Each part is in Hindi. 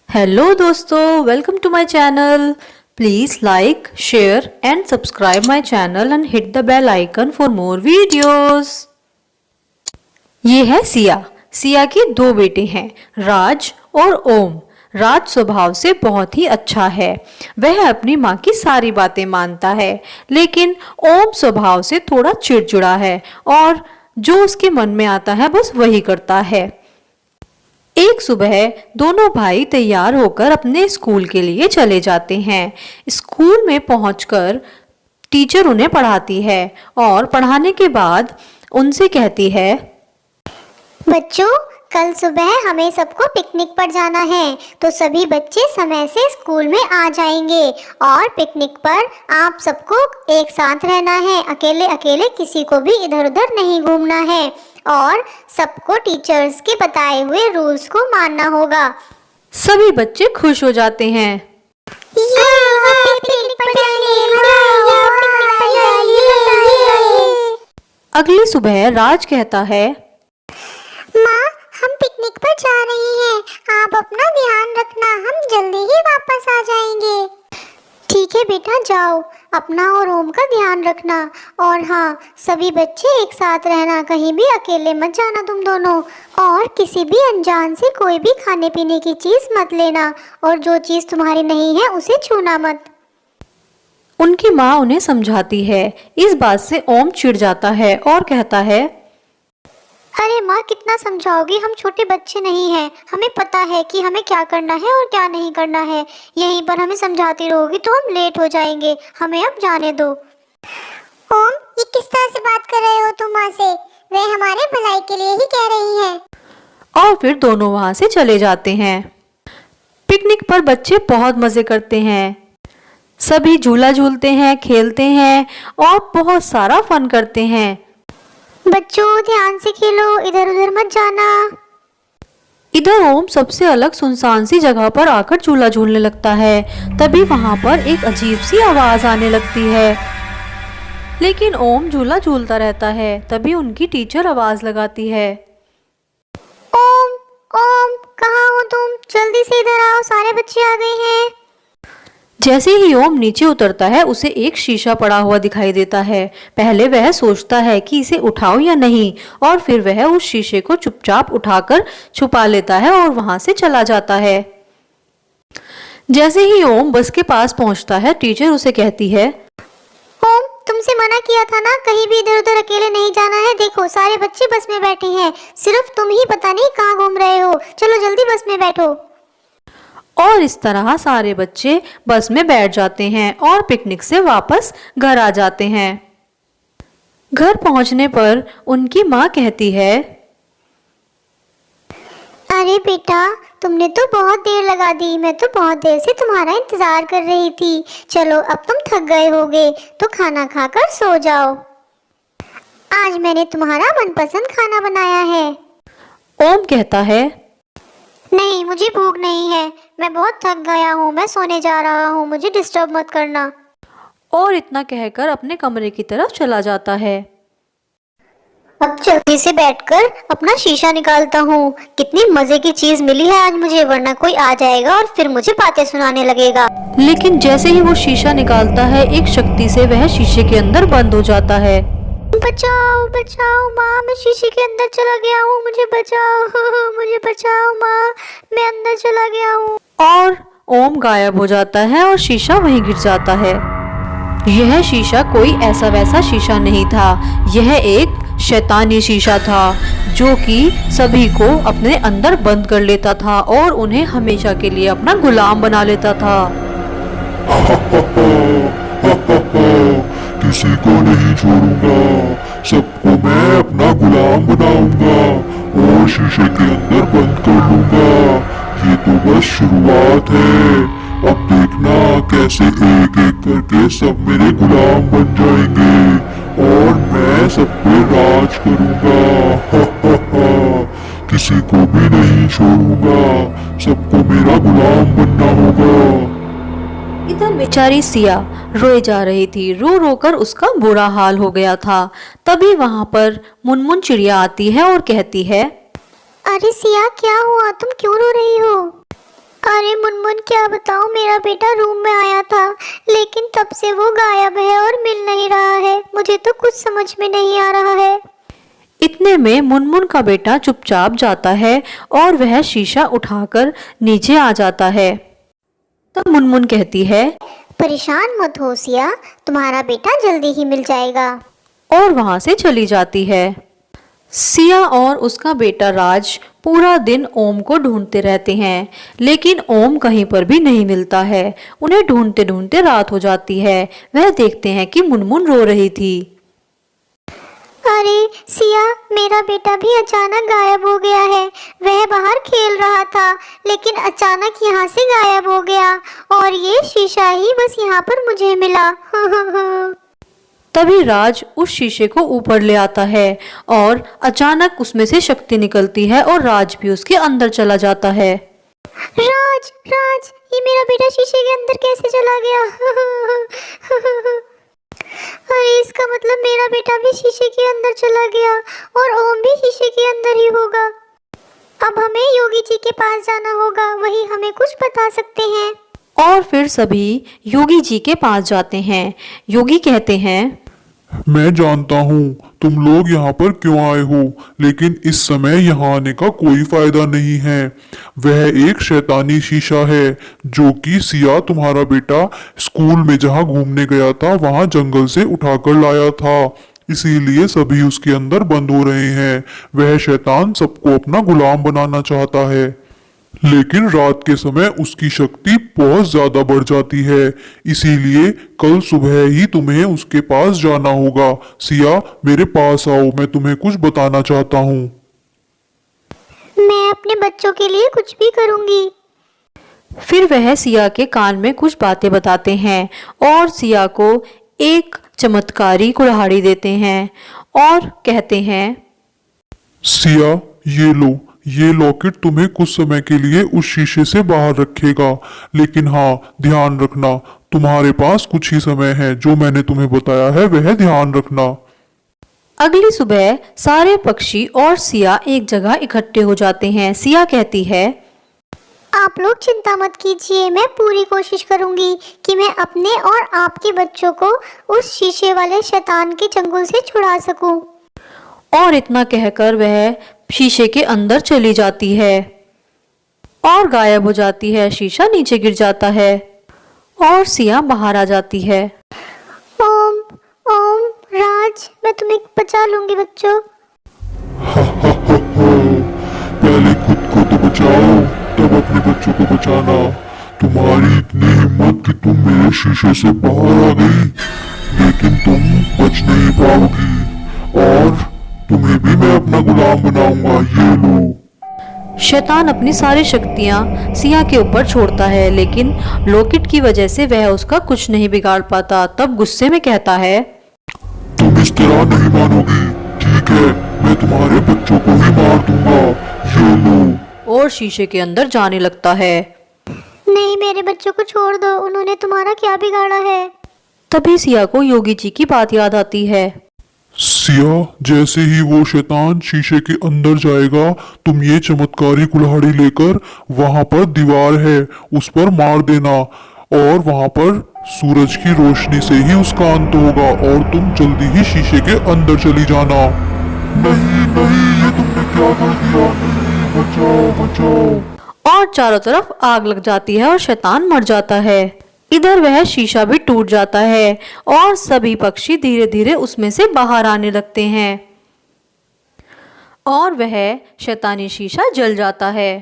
हेलो दोस्तों, welcome to my channel. Please like, share and subscribe my channel and hit the bell icon for more videos. ये है सिया। सिया के दो बेटे हैं, राज और ओम। राज स्वभाव से बहुत ही अच्छा है। वह अपनी माँ की सारी बातें मानता है, लेकिन ओम स्वभाव से थोड़ा चिड़चिड़ा है और जो उसके मन में आता है बस वही करता है। एक सुबह दोनों भाई तैयार होकर अपने स्कूल के लिए चले जाते हैं। स्कूल में पहुंचकर टीचर उन्हें पढ़ाती है और पढ़ाने के बाद उनसे कहती है, बच्चों, कल सुबह हमें सबको पिकनिक पर जाना है, तो सभी बच्चे समय से स्कूल में आ जाएंगे। और पिकनिक पर आप सबको एक साथ रहना है, अकेले अकेले किसी को भी इधर उधर नहीं घूमना है और सबको टीचर्स के बताए हुए रूल्स को मानना होगा। सभी बच्चे खुश हो जाते हैं। अगली सुबह राज कहता है, माँ, हम पिकनिक पर जा रहे हैं, आप अपना ध्यान रखना, हम जल्दी ही वापस आ जाएंगे। ठीक है बेटा, जाओ, अपना और ओम का ध्यान रखना। और हाँ, सभी बच्चे एक साथ रहना, कहीं भी अकेले मत जाना तुम दोनों। और किसी भी अनजान से कोई भी खाने पीने की चीज़ मत लेना, और जो चीज़ तुम्हारी नहीं है उसे छूना मत। उनकी माँ उन्हें समझाती है। इस बात से ओम चिढ़ जाता है और कहता है, अरे माँ, कितना समझाओगी, हम छोटे बच्चे नहीं हैं, हमें पता है कि हमें क्या करना है और क्या नहीं करना है। यहीं पर हमें समझाती रहोगी तो हम लेट हो जाएंगे, हमें अब जाने दो। ओम, ये किस तरह से बात कर रहे हो तुम माँ से? वे हमारे भलाई के लिए ही कह रही हैं। और फिर दोनों वहां से चले जाते हैं। पिकनिक पर बच्चे बहुत मजे करते हैं। सभी झूला झूलते हैं, खेलते हैं और बहुत सारा फन करते हैं। बच्चों, ध्यान से खेलो, इधर उधर मत जाना। इधर ओम सबसे अलग सुनसान सी जगह पर आकर झूला झूलने लगता है। तभी वहां पर एक अजीब सी आवाज आने लगती है, लेकिन ओम झूला झूलता रहता है। तभी उनकी टीचर आवाज लगाती है, ओम, ओम, कहाँ हो तुम? जल्दी से इधर आओ, सारे बच्चे आ गए हैं। जैसे ही ओम नीचे उतरता है उसे एक शीशा पड़ा हुआ दिखाई देता है। पहले वह सोचता है कि इसे उठाऊं या नहीं, और फिर वह उस शीशे को चुपचाप उठाकर छुपा लेता है और वहां से चला जाता है। जैसे ही ओम बस के पास पहुंचता है, टीचर उसे कहती है, ओम, तुमसे मना किया था ना, कहीं भी इधर उधर अकेले नहीं जाना है। देखो, सारे बच्चे बस में बैठे हैं, सिर्फ तुम ही पता नहीं कहाँ घूम रहे हो। चलो जल्दी बस में बैठो। और इस तरह सारे बच्चे बस में बैठ जाते हैं और पिकनिक से वापस घर आ जाते हैं। घर पहुंचने पर उनकी माँ कहती है, अरे बेटा, तुमने तो बहुत देर लगा दी, मैं तो बहुत देर से तुम्हारा इंतजार कर रही थी। चलो, अब तुम थक गए होगे तो खाना खाकर सो जाओ। आज मैंने तुम्हारा मनपसंद खाना बनाया है। ओम कहता है, नहीं, मुझे भूख नहीं है, मैं बहुत थक गया हूँ, मैं सोने जा रहा हूँ, मुझे डिस्टर्ब मत करना। और इतना कहकर अपने कमरे की तरफ चला जाता है। अब जल्दी से बैठकर अपना शीशा निकालता हूँ। कितनी मजे की चीज मिली है आज मुझे, वरना कोई आ जाएगा और फिर मुझे बातें सुनाने लगेगा। लेकिन जैसे ही वो शीशा निकालता है, एक शक्ति से वह शीशे के अंदर बंद हो जाता है। बचाओ, बचाओ माँ, मैं शीशे के अंदर चला गया हूँ, मुझे बचाओ, मुझे बचाओ माँ, मैं अंदर चला गया हूँ। और ओम गायब हो जाता है और शीशा वहीं गिर जाता है। यह शीशा कोई ऐसा वैसा शीशा नहीं था, यह एक शैतानी शीशा था जो कि सभी को अपने अंदर बंद कर लेता था और उन्हें हमेशा के लिए अपना गुलाम बना लेता था। किसी को नहीं छोड़ूंगा, सबको मैं अपना गुलाम बनाऊंगा और शीशे के अंदर बंद कर लूंगा। ये तो बस शुरुआत है, अब देखना कैसे एक एक करके सब मेरे गुलाम बन जाएंगे और मैं सब पे राज करूंगा। किसी को भी नहीं छोड़ूंगा, सबको मेरा गुलाम बनना होगा। इधर बेचारी सिया रोए जा रही थी। रो रो कर उसका बुरा हाल हो गया था। तभी वहां पर मुनमुन चिड़िया आती है और कहती है, अरे सिया, क्या हुआ, तुम क्यों रो रही हो? अरे मुनमुन, क्या बताऊं, मेरा बेटा रूम में आया था लेकिन तब से वो गायब है और मिल नहीं रहा है। मुझे तो कुछ समझ में नहीं आ रहा है। इतने में मुनमुन का बेटा चुपचाप जाता है और वह शीशा उठाकर नीचे आ जाता है। तब मुनमुन कहती है, परेशान मत हो सिया, तुम्हारा बेटा जल्दी ही मिल जाएगा। और वहां से चली जाती है। सिया और उसका बेटा राज पूरा दिन ओम को ढूंढते रहते हैं, लेकिन ओम कहीं पर भी नहीं मिलता है। उन्हें ढूंढते ढूंढते रात हो जाती है। वह देखते हैं कि मुनमुन रो रही थी। अरे सिया, मेरा बेटा भी अचानक गायब हो गया है। वह बाहर खेल रहा था लेकिन अचानक यहाँ से गायब हो गया और ये शीशा ही बस यहाँ पर मुझे मिला। तभी राज उस शीशे को ऊपर ले आता है और अचानक उसमें से शक्ति निकलती है और राज भी उसके अंदर चला जाता है। राज, राज, ये मेरा बेटा शीशे के अंदर कैसे चला गया? अरे इसका मतलब मेरा बेटा भी शीशे के अंदर चला गया और ओम भी शीशे के अंदर ही होगा। अब हमें योगी जी के पास जाना होगा, वही हमें कुछ बता सकते हैं। और फिर सभी योगी जी के पास जाते हैं। योगी कहते हैं, मैं जानता हूँ तुम लोग यहाँ पर क्यों आए हो, लेकिन इस समय यहाँ आने का कोई फायदा नहीं है। वह एक शैतानी शीशा है जो कि सिया तुम्हारा बेटा स्कूल में जहाँ घूमने गया था वहाँ जंगल से उठाकर लाया था, इसीलिए सभी उसके अंदर बंद हो रहे हैं। वह शैतान सबको अपना गुलाम बनाना चाहता है, लेकिन रात के समय उसकी शक्ति बहुत ज्यादा बढ़ जाती है, इसीलिए कल सुबह ही तुम्हें उसके पास जाना होगा। सिया, मेरे पास आओ, मैं तुम्हें कुछ बताना चाहता हूँ। मैं अपने बच्चों के लिए कुछ भी करूँगी। फिर वह सिया के कान में कुछ बातें बताते हैं और सिया को एक चमत्कारी कुल्हाड़ी देते हैं और कहते हैं, सिया, ये लो, ये लॉकेट तुम्हें कुछ समय के लिए उस शीशे से बाहर रखेगा, लेकिन हाँ ध्यान रखना, तुम्हारे पास कुछ ही समय है। जो मैंने तुम्हें बताया है वह ध्यान रखना। अगली सुबह सारे पक्षी और सिया एक जगह इकट्ठे हो जाते हैं। सिया कहती है, आप लोग चिंता मत कीजिए, मैं पूरी कोशिश करूंगी कि मैं अपने और आपके बच्चों को उस शीशे वाले शैतान के चंगुल से छुड़ा सकूं। और इतना कहकर वह शीशे के अंदर चली जाती है और गायब हो जाती है। शीशा नीचे गिर जाता है और सिया बाहर आ जाती है। ओम, ओम, राज, मैं तुम्हें बचा लूंगी बच्चों। पहले खुद को तो बचाओ, तब अपने बच्चों को बचाना। तुम्हारी इतनी हिम्मत कि तुम मेरे शीशे से बाहर आ गई, लेकिन तुम बच नहीं पाओगी और तुम्हें भी मैं अपना गुलाम बनाऊंगा। ये लो। शैतान अपनी सारी शक्तियां सिया के ऊपर छोड़ता है, लेकिन लॉकेट की वजह से वह उसका कुछ नहीं बिगाड़ पाता। तब गुस्से में कहता है, तुम इस तरह नहीं मानोगी, ठीक है, मैं तुम्हारे बच्चों को ही मार दूंगा। ये लो। और शीशे के अंदर जाने लगता है। नहीं, मेरे बच्चों को छोड़ दो, उन्होंने तुम्हारा क्या बिगाड़ा है? तभी सिया को योगी जी की बात याद आती है। सिया, जैसे ही वो शैतान शीशे के अंदर जाएगा, तुम ये चमत्कारी कुल्हाड़ी लेकर वहां पर दीवार है उस पर मार देना और वहां पर सूरज की रोशनी से ही उसका अंत होगा और तुम जल्दी ही शीशे के अंदर चली जाना। नहीं नहीं, ये तुमने क्या कर दिया? नहीं, बचाओ बचाओ। और चारों तरफ आग लग जाती है और शैतान मर जाता है। इधर वह शीशा भी टूट जाता है और सभी पक्षी धीरे धीरे उसमें से बाहर आने लगते हैं और वह शैतानी शीशा जल जाता है।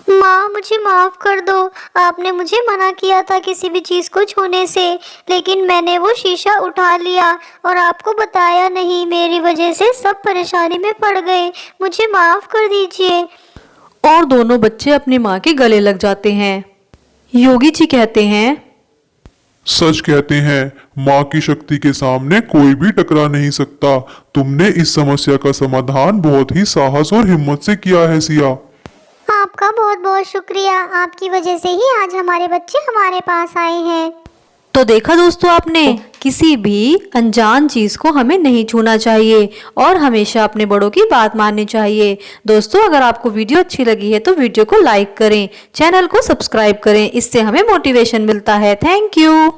माँ, मुझे माफ कर दो। आपने मुझे मना किया था किसी भी चीज को छूने से, लेकिन मैंने वो शीशा उठा लिया और आपको बताया नहीं। मेरी वजह से सब परेशानी में पड़ गए, मुझे माफ कर दीजिए। और दोनों बच्चे अपनी माँ के गले लग जाते हैं। योगी जी कहते हैं, सच कहते हैं, माँ की शक्ति के सामने कोई भी टकरा नहीं सकता। तुमने इस समस्या का समाधान बहुत ही साहस और हिम्मत से किया है सिया। आपका बहुत बहुत शुक्रिया, आपकी वजह से ही आज हमारे बच्चे हमारे पास आए हैं। तो देखा दोस्तों आपने, किसी भी अनजान चीज को हमें नहीं छूना चाहिए और हमेशा अपने बड़ों की बात माननी चाहिए। दोस्तों अगर आपको वीडियो अच्छी लगी है तो वीडियो को लाइक करें, चैनल को सब्सक्राइब करें, इससे हमें मोटिवेशन मिलता है। Thank you.